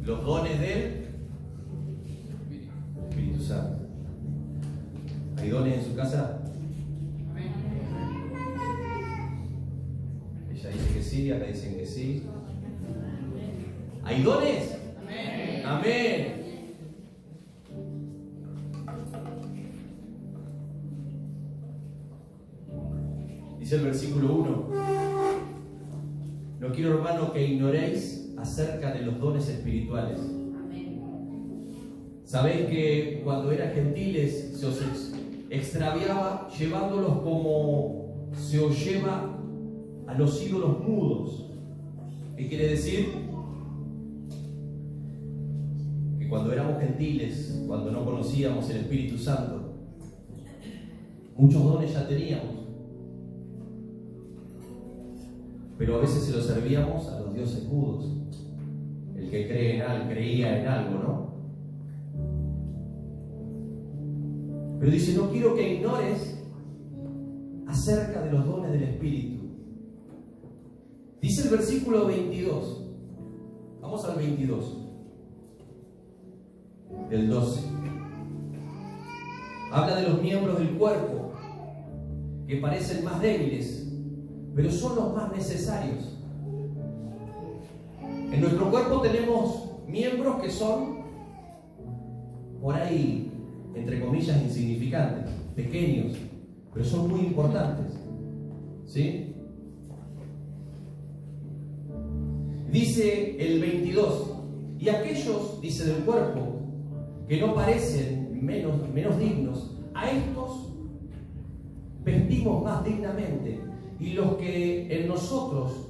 los dones del Espíritu Santo. ¿Hay dones en su casa? Ella dice que sí, acá dicen que sí. ¿Hay dones? Amén. Amén. Dice el versículo 1: no quiero, hermano, que ignoréis acerca de los dones espirituales. Amén. Sabéis que cuando eran gentiles se os extraviaba llevándolos como se os lleva a los ídolos mudos. ¿Qué quiere decir? Que cuando éramos gentiles, cuando no conocíamos el Espíritu Santo, muchos dones ya teníamos, pero a veces se los servíamos a los dioses mudos. El que cree en algo, creía en algo, ¿no? Pero dice: no quiero que ignores acerca de los dones del Espíritu. Dice el versículo 22. Vamos al 22 del 12. Habla de los miembros del cuerpo que parecen más débiles, pero son los más necesarios. En nuestro cuerpo tenemos miembros que son, por ahí, entre comillas, insignificantes, pequeños, pero son muy importantes. ¿Sí? Dice el 22: y aquellos, dice, del cuerpo que no parecen menos dignos, a estos vestimos más dignamente, y los que en nosotros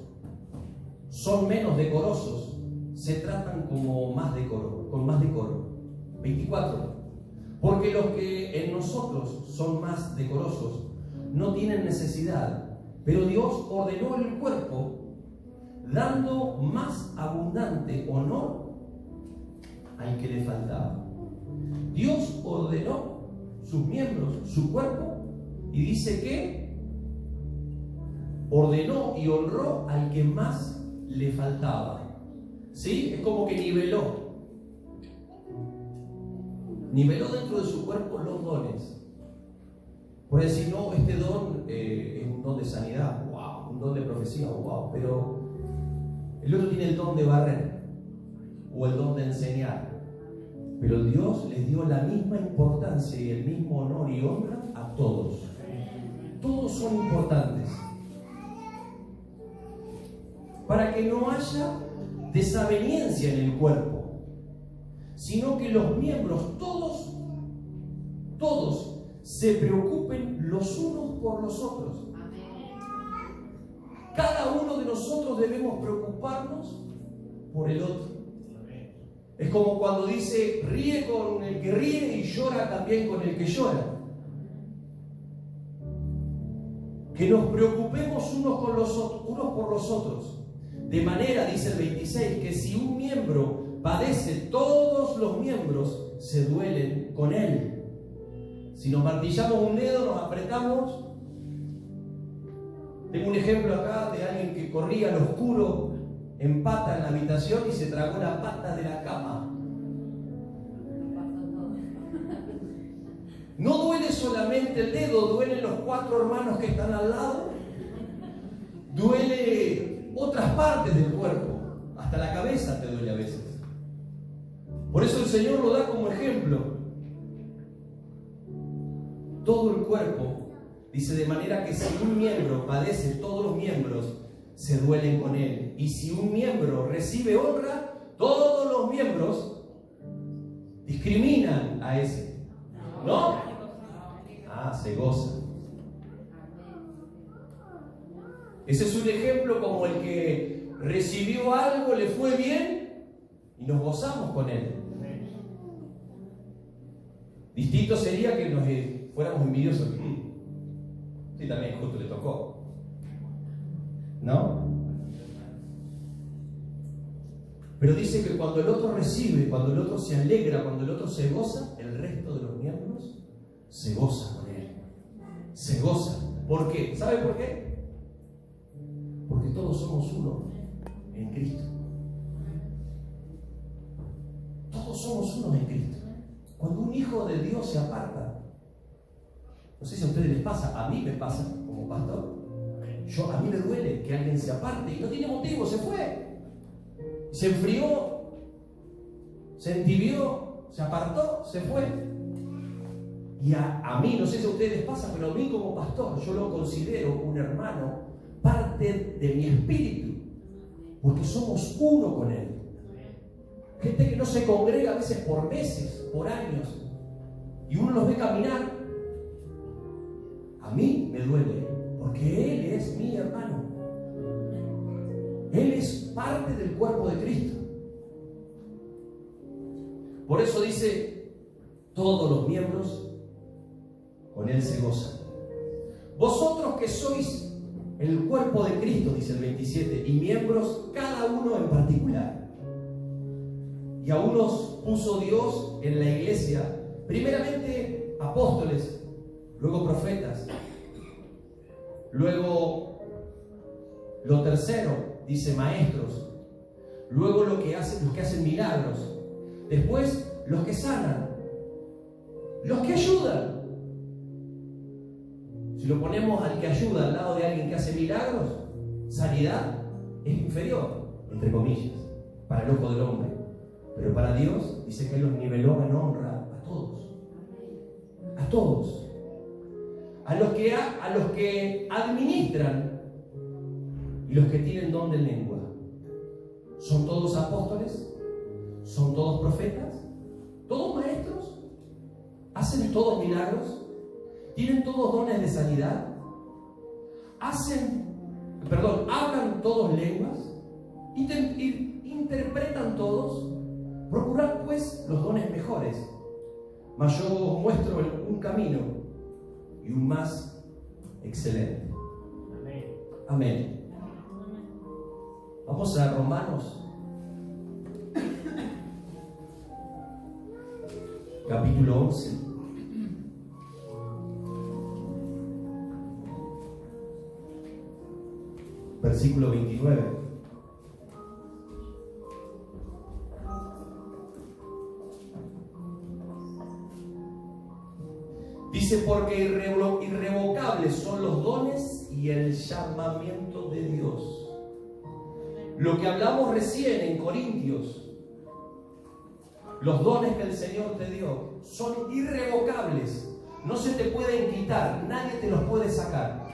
son menos decorosos se tratan como más decoro, con más decoro. 24: porque los que en nosotros son más decorosos no tienen necesidad, pero Dios ordenó el cuerpo dando más abundante honor al que le faltaba. Dios ordenó sus miembros, su cuerpo, y dice que ordenó y honró al que más le faltaba. ¿Sí? Es como que niveló dentro de su cuerpo los dones. Por decir, no, este don es un don de sanidad, wow, un don de profecía, wow, pero el otro tiene el don de barrer o el don de enseñar. Pero Dios les dio la misma importancia y el mismo honor y honra a todos. Todos son importantes, para que no haya desaveniencia en el cuerpo, sino que los miembros todos se preocupen los unos por los otros. Cada uno de nosotros debemos preocuparnos por el otro. Es como cuando dice: ríe con el que ríe y llora también con el que llora. Que nos preocupemos unos por los otros. De manera, dice el 26, que si un miembro padece, todos los miembros se duelen con él. Si nos martillamos un dedo, nos apretamos. Tengo un ejemplo acá de alguien que corría al oscuro en pata en la habitación y se tragó la pata de la cama. No duele solamente el dedo, duelen los 4 hermanos que están al lado, duele otras partes del cuerpo, hasta la cabeza te duele a veces. Por eso el Señor lo da como ejemplo. Todo el cuerpo, dice, de manera que si un miembro padece, todos los miembros se duelen con él. Y si un miembro recibe honra, todos los miembros discriminan a ese. ¿No? Se goza. Ese es un ejemplo como el que recibió algo, le fue bien y nos gozamos con él. Distinto sería que nos fuéramos envidiosos. Sí, también justo le tocó, ¿no? Pero dice que cuando el otro recibe, cuando el otro se alegra, cuando el otro se goza, el resto de los miembros se goza con él. Se goza. ¿Por qué? ¿Sabe por qué? Porque todos somos uno en Cristo. todos somos uno en Cristo. Cuando un hijo de Dios se aparta, no sé si a ustedes les pasa, a mí me pasa como pastor. A mí me duele que alguien se aparte y no tiene motivo, se fue. Se enfrió, se entibió, se apartó, se fue. Y a mí, no sé si a ustedes les pasa, pero a mí como pastor, yo lo considero un hermano, parte de mi espíritu, porque somos uno con él. Gente que no se congrega a veces por meses, por años, y uno los ve caminar. A mí me duele, porque él es mi hermano. Él es parte del cuerpo de Cristo. Por eso dice, todos los miembros con él se gozan. Vosotros que sois el cuerpo de Cristo, dice el 27, y miembros cada uno en particular. Y a unos puso Dios en la iglesia, primeramente apóstoles, luego profetas, luego lo tercero, dice maestros, luego los que hacen milagros, después los que sanan, los que ayudan. Si lo ponemos al que ayuda al lado de alguien que hace milagros, sanidad es inferior, entre comillas, para el ojo del hombre. Pero para Dios dice que Él los niveló en honra a todos. A todos. A los que administran y los que tienen don de lengua. ¿Son todos apóstoles? ¿Son todos profetas? ¿Todos maestros? ¿Hacen todos milagros? ¿Tienen todos dones de sanidad? ¿Hablan todos lenguas? ¿Interpretan todos? Procurad pues los dones mejores, mas yo os muestro un camino y un más excelente. Amén. Amén. Vamos a Romanos, capítulo 11. Versículo 29. Dice, porque irrevocables son los dones y el llamamiento de Dios. Lo que hablamos recién en Corintios, los dones que el Señor te dio son irrevocables, no se te pueden quitar, nadie te los puede sacar.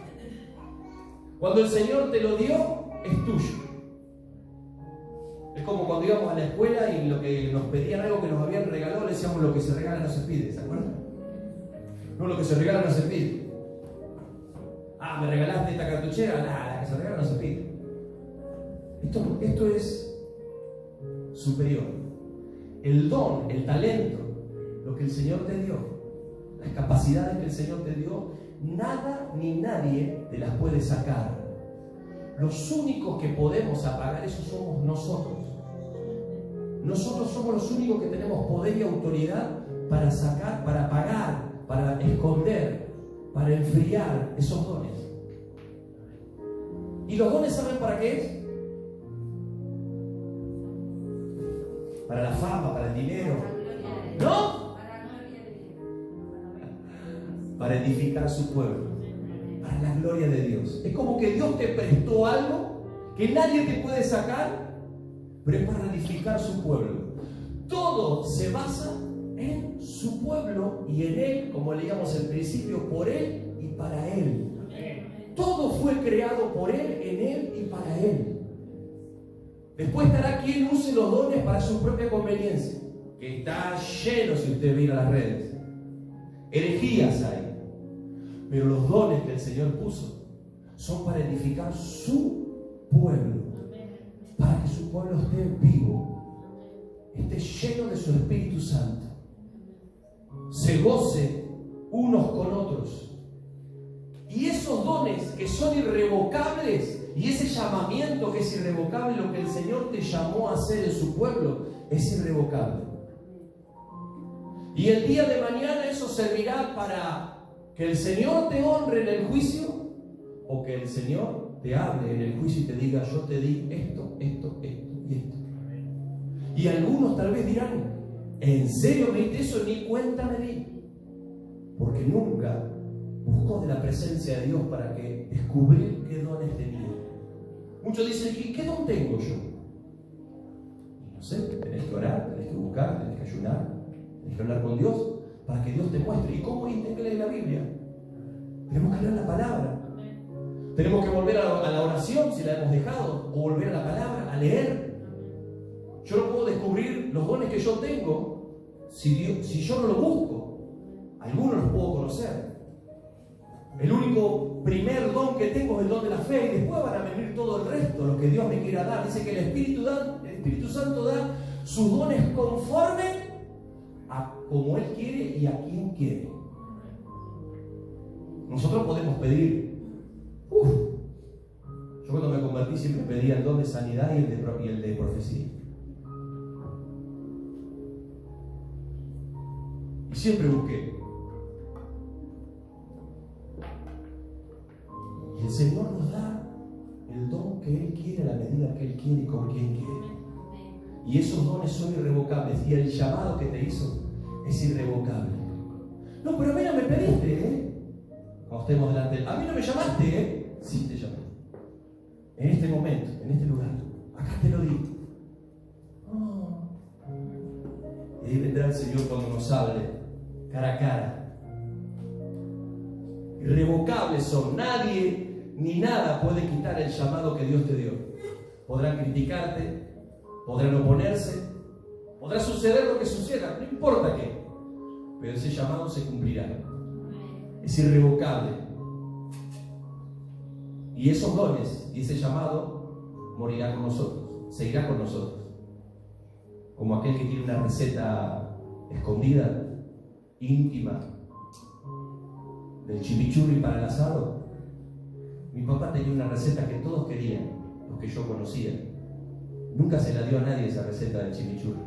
Cuando el Señor te lo dio, es tuyo. Es como cuando íbamos a la escuela y lo que nos pedían algo que nos habían regalado, le decíamos, lo que se regala no se pide, ¿se acuerdan? No, lo que se regala no se pide. Ah, me regalaste esta cartuchera, la que se regala no se pide. Esto es superior. El don, el talento, lo que el Señor te dio, las capacidades que el Señor te dio, nada ni nadie te las puede sacar. Los únicos que podemos apagar eso somos nosotros. Nosotros somos los únicos que tenemos poder y autoridad para sacar, para apagar, para esconder, para enfriar esos dones. ¿Y los dones saben para qué es? Para la fama, para el dinero. ¿No? Para edificar su pueblo, para la gloria de Dios. Es como que Dios te prestó algo que nadie te puede sacar, pero es para edificar su pueblo. Todo se basa en su pueblo y en Él, como leíamos al principio, por Él y para Él. Todo fue creado por Él, en Él y para Él. Después estará quien use los dones para su propia conveniencia, que está lleno si usted mira las redes. Herejías hay. Pero los dones que el Señor puso son para edificar su pueblo, para que su pueblo esté vivo, esté lleno de su Espíritu Santo, se goce unos con otros. Y esos dones que son irrevocables, y ese llamamiento que es irrevocable, lo que el Señor te llamó a hacer en su pueblo, es irrevocable. Y el día de mañana eso servirá para que el Señor te honre en el juicio, o que el Señor te hable en el juicio y te diga, yo te di esto y esto. Y algunos tal vez dirán, ¿En serio me diste eso? Ni cuenta me di. Porque nunca buscó de la presencia de Dios para que descubrir qué dones tenía. Muchos dicen, ¿y qué don tengo yo? Y no sé, tenés que orar, tenés que buscar, tenés que ayunar, tenés que hablar con Dios para que Dios te muestre. ¿Y cómo viste que lees la Biblia? Tenemos que leer la palabra. Tenemos que volver a la oración si la hemos dejado, o volver a la palabra, a leer. Yo no puedo descubrir los dones que yo tengo si yo no los busco. Algunos los puedo conocer. El único primer don que tengo es el don de la fe, y después van a venir todo el resto, lo que Dios me quiera dar. Dice que el Espíritu Santo da sus dones conforme a como Él quiere y a quien quiere. Nosotros podemos pedir. Yo cuando me convertí siempre pedía el don de sanidad y el de profecía. Y siempre busqué. Y el Señor nos da el don que Él quiere, a la medida que Él quiere y con quien quiere. Y esos dones son irrevocables. Y el llamado que te hizo es irrevocable. No, pero a mí no me pediste, ¿eh? Cuando estemos delante de Él. A mí no me llamaste, ¿eh? Sí te llamé. En este momento, en este lugar. Acá te lo digo. Oh. Y ahí vendrá el Señor cuando nos hable cara a cara. Irrevocables son. Nadie ni nada puede quitar el llamado que Dios te dio. Podrán criticarte, podrán oponerse, podrá suceder lo que suceda, no importa qué. Pero ese llamado se cumplirá. Es irrevocable. Y esos dones y ese llamado morirá con nosotros, seguirá con nosotros. Como aquel que tiene una receta escondida, íntima, del chimichurri para el asado. Mi papá tenía una receta que todos querían, los que yo conocía. Nunca se la dio a nadie esa receta del chimichurri.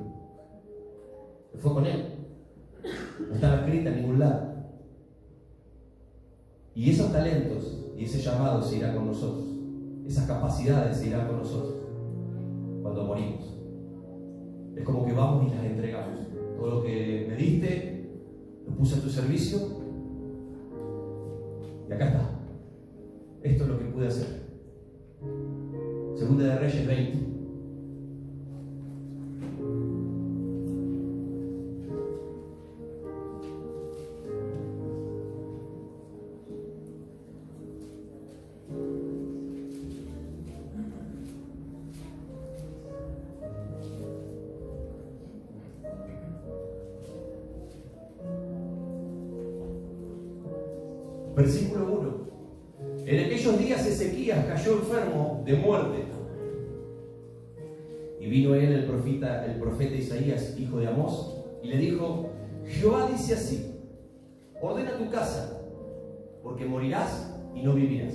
Fue con él. No estaba escrita en ningún lado. Y esos talentos y ese llamado se irá con nosotros. Esas capacidades se irán con nosotros cuando morimos. Es como que vamos y las entregamos. Todo lo que me diste, lo puse a tu servicio. Y acá está. Esto es lo que pude hacer. Segunda de Reyes 20. Versículo 1. En aquellos días Ezequías cayó enfermo de muerte. Y vino él el profeta Isaías, hijo de Amós, y le dijo: Jehová dice así: ordena tu casa, porque morirás y no vivirás.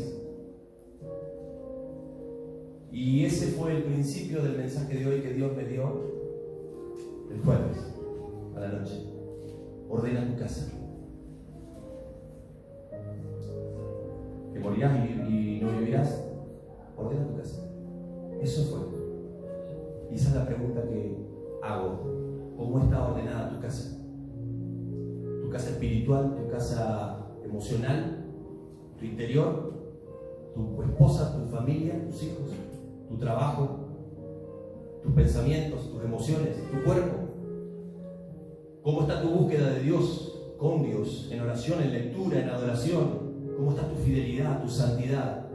Y ese fue el principio del mensaje de hoy que Dios me dio el jueves a la noche. Ordena tu casa. Que morirás y no vivirás. Ordena tu casa. Eso fue. Y esa es la pregunta que hago. ¿Cómo está ordenada tu casa? Tu casa espiritual, tu casa emocional, tu interior, tu esposa, tu familia, tus hijos, tu trabajo, tus pensamientos, tus emociones, tu cuerpo. ¿Cómo está tu búsqueda de Dios, con Dios, en oración, en lectura, en adoración? ¿Cómo está tu fidelidad, tu santidad?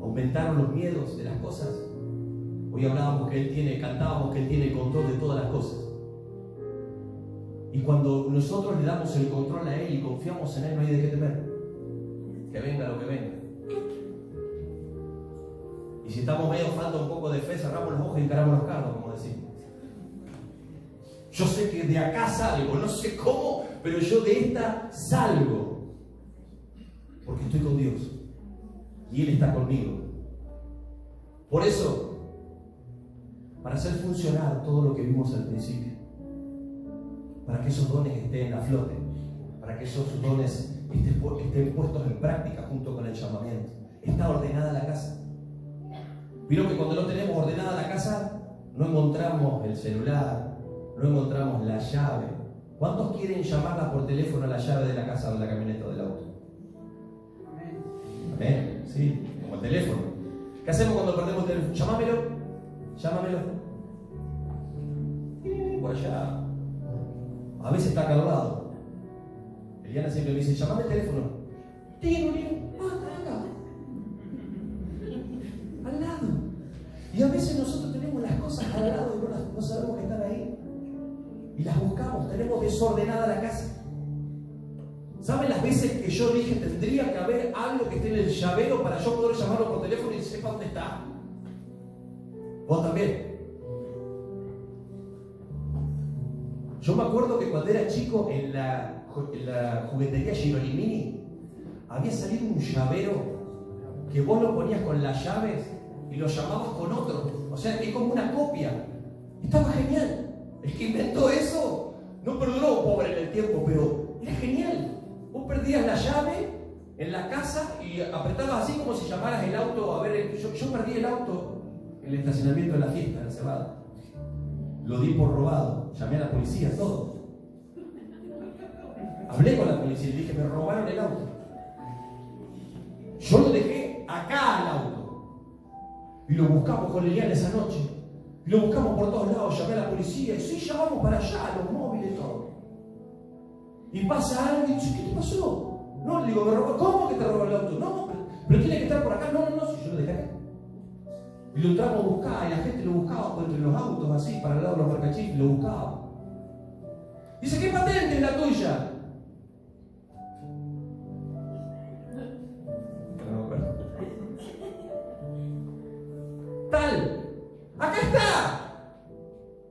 ¿Aumentaron los miedos de las cosas? Hoy hablábamos que cantábamos que Él tiene el control de todas las cosas. Y cuando nosotros le damos el control a Él y confiamos en Él, no hay de qué temer. Que venga lo que venga. Y si estamos medio falta un poco de fe, cerramos los ojos y encaramos los carros, como decimos. Yo sé que de acá salgo, no sé cómo, pero yo de esta salgo. Porque estoy con Dios. Y Él está conmigo. Por eso, para hacer funcionar todo lo que vimos al principio, para que esos dones estén a flote, para que esos dones estén puestos en práctica junto con el llamamiento, está ordenada la casa. Vieron que cuando no tenemos ordenada la casa, no encontramos el celular, no encontramos la llave. ¿Cuántos quieren llamarla por teléfono a la llave de la casa o de la camioneta o del auto? Amén. Sí, como el teléfono. ¿Qué hacemos cuando perdemos el teléfono? Llámamelo. Por allá. A veces está acá al lado. Eliana siempre me dice, llamame el teléfono. Está acá. Al lado. Y a veces nosotros tenemos las cosas al lado y no sabemos que están ahí. Y las buscamos, tenemos desordenada la casa. ¿Saben las veces que yo dije tendría que haber algo que esté en el llavero para yo poder llamarlo por teléfono y sepa dónde está? Vos también. Yo me acuerdo que cuando era chico en la juguetería Girolimini había salido un llavero que vos lo ponías con las llaves y lo llamabas con otro. O sea, es como una copia. Estaba genial. El que inventó eso no perduró, pobre, en el tiempo, pero era genial. Vos perdías la llave en la casa y apretabas así como si llamaras el auto a ver. Yo perdí el auto en el estacionamiento de la fiesta, en la Cebada. Lo di por robado. Llamé a la policía, todo. Hablé con la policía y le dije, me robaron el auto. Yo lo dejé acá al auto. Y lo buscamos con Liliana esa noche. Y lo buscamos por todos lados, llamé a la policía. Y sí, llamamos para allá, los móviles, todo. Y pasa algo y dice, ¿qué te pasó? No, le digo, me robó. ¿Cómo que te robó el auto? No, pero tiene que estar por acá. No, si yo lo dejé acá. Y lo entramos a buscar, y la gente lo buscaba por entre los autos, así, para el lado de los marcachifles, lo buscaba. Dice, ¿qué patente es la tuya? No me acuerdo. Tal. ¡Acá está!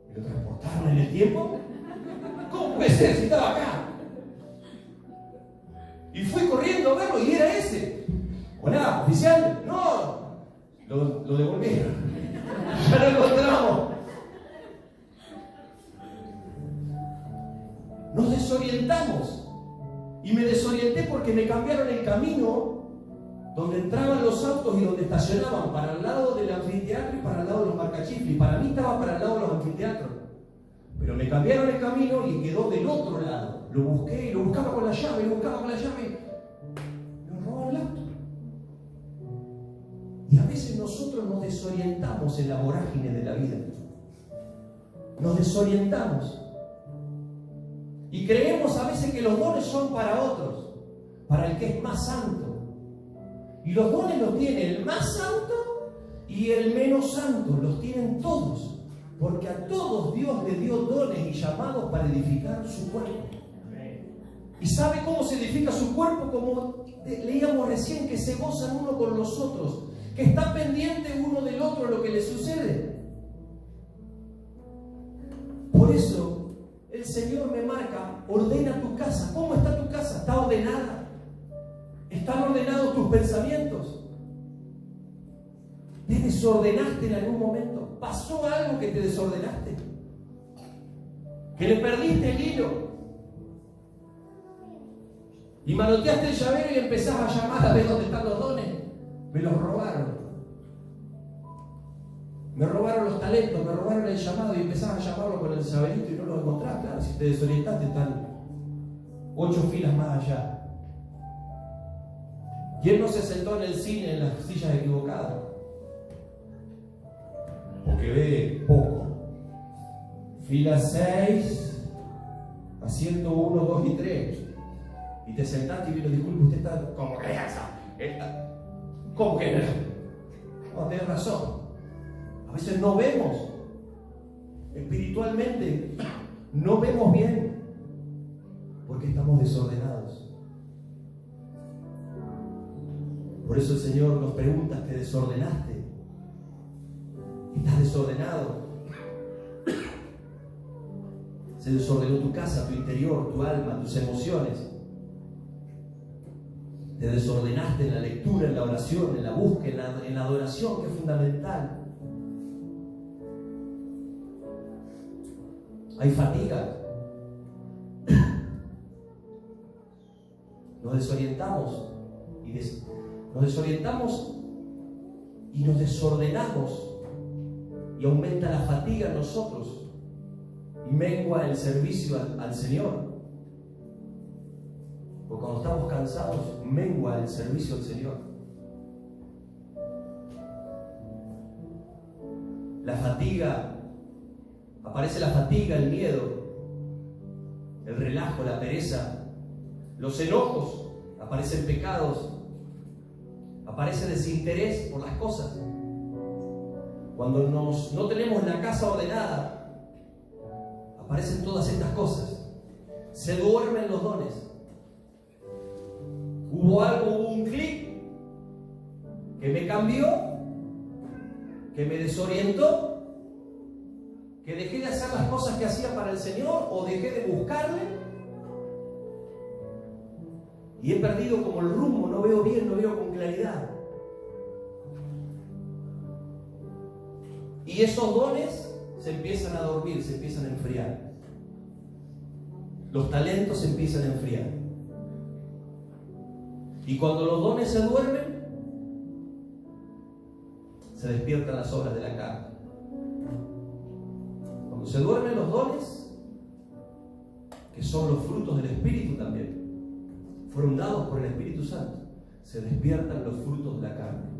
¿Y lo transportaron en el tiempo? ¿Cómo puede ser si estaba acá? Y fui corriendo a verlo y era ese. Hola, oficial. No. Lo devolvieron. Ya lo encontramos. Nos desorientamos. Y me desorienté porque me cambiaron el camino donde entraban los autos y donde estacionaban, para el lado del anfiteatro y para el lado de los marcachifles. Para mí estaba para el lado de los anfiteatros. Pero me cambiaron el camino y quedó del otro lado. Lo busqué y lo buscaba con la llave, Me robaron el auto. Y a veces nosotros nos desorientamos en la vorágine de la vida. Nos desorientamos. Y creemos a veces que los dones son para otros, para el que es más santo. Y los dones los tiene el más santo y el menos santo. Los tienen todos. Porque a todos Dios le dio dones y llamados para edificar su cuerpo. ¿Y sabe cómo se edifica su cuerpo? Como leíamos recién, que se gozan uno con los otros, que está pendiente uno del otro lo que le sucede. Por eso el Señor me marca, ordena tu casa. ¿Cómo está tu casa? ¿Está ordenada? ¿Están ordenados tus pensamientos? ¿Te desordenaste en algún momento? ¿Pasó algo que te desordenaste? ¿Que le perdiste el hilo? Y manoteaste el llavero y empezás a llamar a ver dónde están los dones. Me los robaron. Me robaron los talentos, me robaron el llamado y empezás a llamarlo con el llaverito y no lo encontrás. Claro, si te desorientaste están 8 filas más allá. ¿Quién no se sentó en el cine en las sillas equivocadas? Porque ve poco. Fila 6, asiento 1, 2 y 3. Y te sentaste y vino, disculpe, usted está como que ¿cómo que no? Tenés razón. A veces no vemos. Espiritualmente no vemos bien. Porque estamos desordenados. Por eso el Señor nos pregunta, ¿te desordenaste? ¿Estás desordenado? Se desordenó tu casa, tu interior, tu alma, tus emociones. Te desordenaste en la lectura, en la oración, en la búsqueda, en la adoración, que es fundamental. Hay fatiga. Nos desorientamos y nos desordenamos y y aumenta la fatiga en nosotros y mengua el servicio al Señor. Porque cuando estamos cansados, mengua el servicio al Señor. La fatiga, aparece la fatiga, el miedo, el relajo, la pereza, los enojos, aparecen pecados, aparece desinterés por las cosas. Cuando no tenemos la casa ordenada, aparecen todas estas cosas. Se duermen los dones. Hubo un clic que me cambió, que me desorientó, que dejé de hacer las cosas que hacía para el Señor o dejé de buscarle y he perdido como el rumbo, no veo bien, no veo con claridad. Y esos dones se empiezan a dormir, se empiezan a enfriar. Los talentos se empiezan a enfriar. Y cuando los dones se duermen, se despiertan las obras de la carne. Cuando se duermen los dones, que son los frutos del Espíritu también, fueron dados por el Espíritu Santo, se despiertan los frutos de la carne.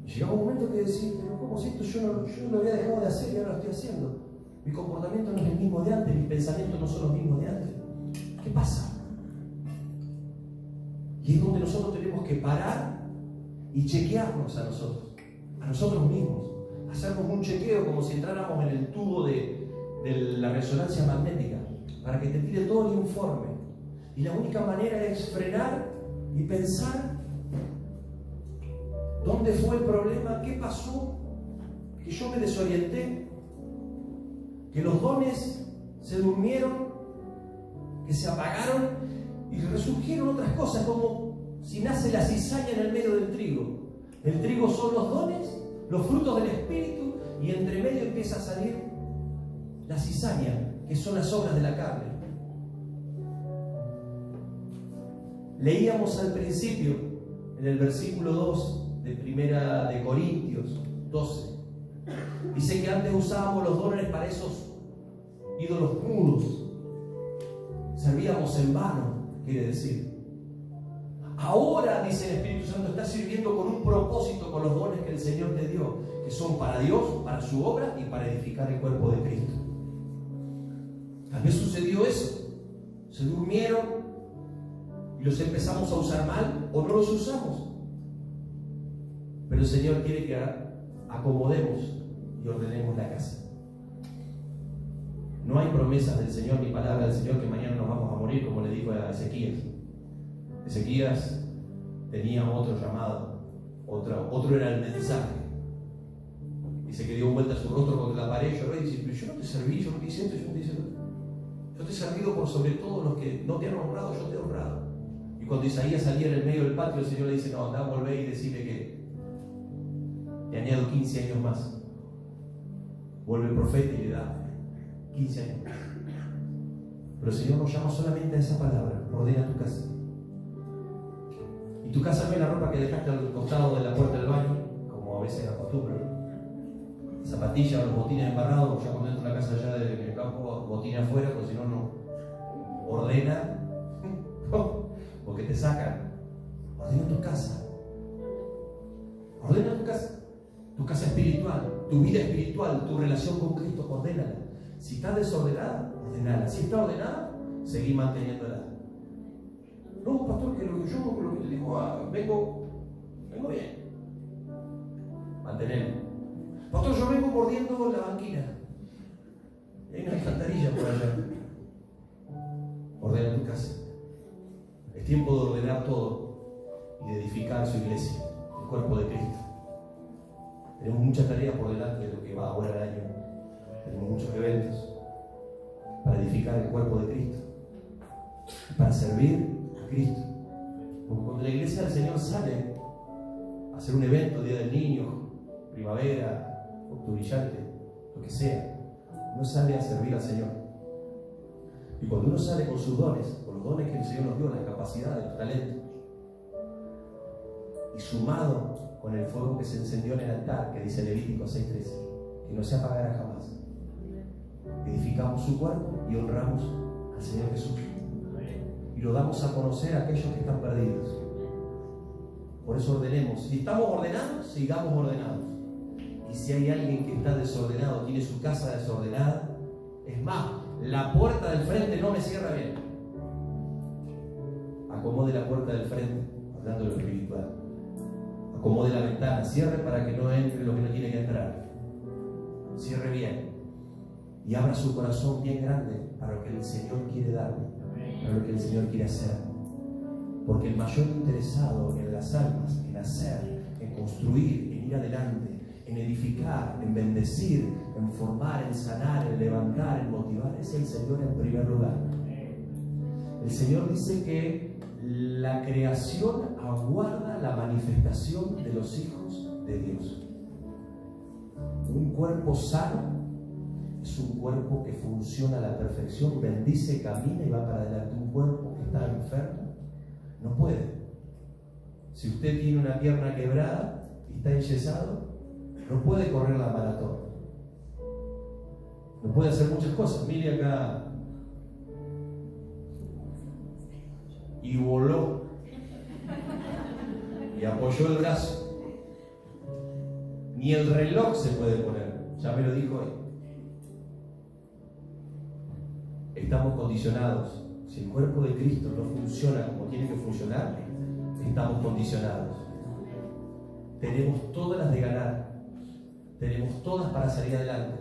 Y llegaba un momento que decía, pero ¿cómo si esto yo lo había dejado de hacer y ahora lo estoy haciendo? Mi comportamiento no es el mismo de antes, mis pensamientos no son los mismos de antes. ¿Qué pasa? Y es donde nosotros tenemos que parar y chequearnos a nosotros mismos, hacernos un chequeo como si entráramos en el tubo de la resonancia magnética, para que te tire todo el informe. Y la única manera es frenar y pensar dónde fue el problema, qué pasó, que yo me desorienté, que los dones se durmieron, que se apagaron y resurgieron otras cosas, como si nace la cizaña en el medio del trigo. El trigo son los dones, los frutos del Espíritu, y entre medio empieza a salir la cizaña, que son las obras de la carne. Leíamos al principio, en el versículo 2 de Primera de Corintios 12, dice que antes usábamos los dones para esos ídolos mudos, servíamos en vano, quiere decir. Ahora, dice el Espíritu Santo, está sirviendo con un propósito con los dones que el Señor te dio, que son para Dios, para su obra y para edificar el cuerpo de Cristo. Tal vez sucedió eso, se durmieron y los empezamos a usar mal o no los usamos. Pero el Señor quiere que acomodemos y ordenemos la casa. No hay promesas del Señor ni palabra del Señor que mañana nos vamos a morir, como le dijo a Ezequías. Ezequías tenía otro llamado, otro era el mensaje. Dice que dio vuelta su rostro contra la pared, lloró y dice, pero yo no te serví, yo no te hice esto, yo no te hice esto. Yo te he servido por sobre todo los que no te han honrado, yo te he honrado. Y cuando Isaías salía en el medio del patio, el Señor le dice, no, anda, volvé y decirle que le añado 15 años más. Vuelve el profeta y le da 15 años. Pero el Señor nos llama solamente a esa palabra, ordena tu casa. Y tu casa no es la ropa que dejaste al costado de la puerta del baño, como a veces acostumbro. Zapatillas o los botines embarrados, ya cuando entro en la casa allá del campo, botines afuera, porque si no, no ordena, porque te sacan. Ordena tu casa. Ordena tu casa espiritual, tu vida espiritual, tu relación con Cristo, ordénala. Si está desordenada, ordenala. Si está ordenada, seguí manteniéndola. No, pastor, que lo que te digo, vengo bien. Mantenerlo. Pastor, yo vengo mordiendo la banquina. Hay una alcantarilla por allá. Ordena tu casa. Es tiempo de ordenar todo y de edificar su iglesia, el cuerpo de Cristo. Tenemos muchas tareas por delante de lo que va ahora el año. Tenemos muchos eventos para edificar el cuerpo de Cristo, para servir a Cristo. Porque cuando la iglesia del Señor sale a hacer un evento, Día del Niño, primavera, octubre brillante, lo que sea, no sale a servir al Señor. Y cuando uno sale con sus dones, con los dones que el Señor nos dio, las capacidades, los talentos, y sumado con el fuego que se encendió en el altar, que dice Levítico 6:13, que no se apagará jamás. Edificamos su cuerpo y honramos al Señor Jesús. Y lo damos a conocer a aquellos que están perdidos. Por eso ordenemos. Si estamos ordenados, sigamos ordenados. Y si hay alguien que está desordenado, tiene su casa desordenada, es más, la puerta del frente no me cierra bien. Acomode la puerta del frente, hablando de lo espiritual. Acomode la ventana, cierre para que no entre lo que no tiene que entrar. Cierre bien. Y abra su corazón bien grande para lo que el Señor quiere darle, para lo que el Señor quiere hacer. Porque el mayor interesado en las almas, en hacer, en construir, en ir adelante, en edificar, en bendecir, en formar, en sanar, en levantar, en motivar, es el Señor en primer lugar. El Señor dice que la creación aguarda la manifestación de los hijos de Dios. Un cuerpo sano es un cuerpo que funciona a la perfección, bendice, camina y va para adelante. Un cuerpo que está enfermo no puede. Si usted tiene una pierna quebrada y está enyesado, no puede correr la maratón. No puede hacer muchas cosas. Mire acá. Y voló. Y apoyó el brazo. Ni el reloj se puede poner. Ya me lo dijo él. Estamos condicionados. Si el cuerpo de Cristo no funciona como tiene que funcionar, estamos condicionados. Tenemos todas las de ganar. Tenemos todas para salir adelante.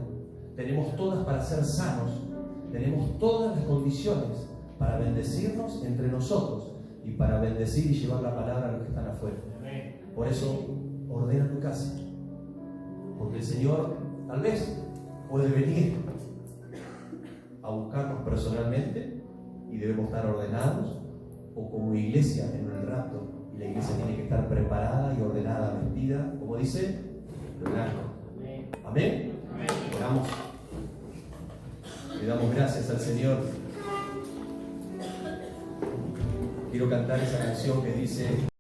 Tenemos todas para ser sanos. Tenemos todas las condiciones para bendecirnos entre nosotros y para bendecir y llevar la palabra a los que están afuera. Por eso, ordena tu casa. Porque el Señor tal vez puede venir a buscarnos personalmente y debemos estar ordenados, o como iglesia en el rapto, y la iglesia tiene que estar preparada y ordenada, vestida, como dice, blanco. Amén. Oramos. Le damos gracias al Señor. Quiero cantar esa canción que dice: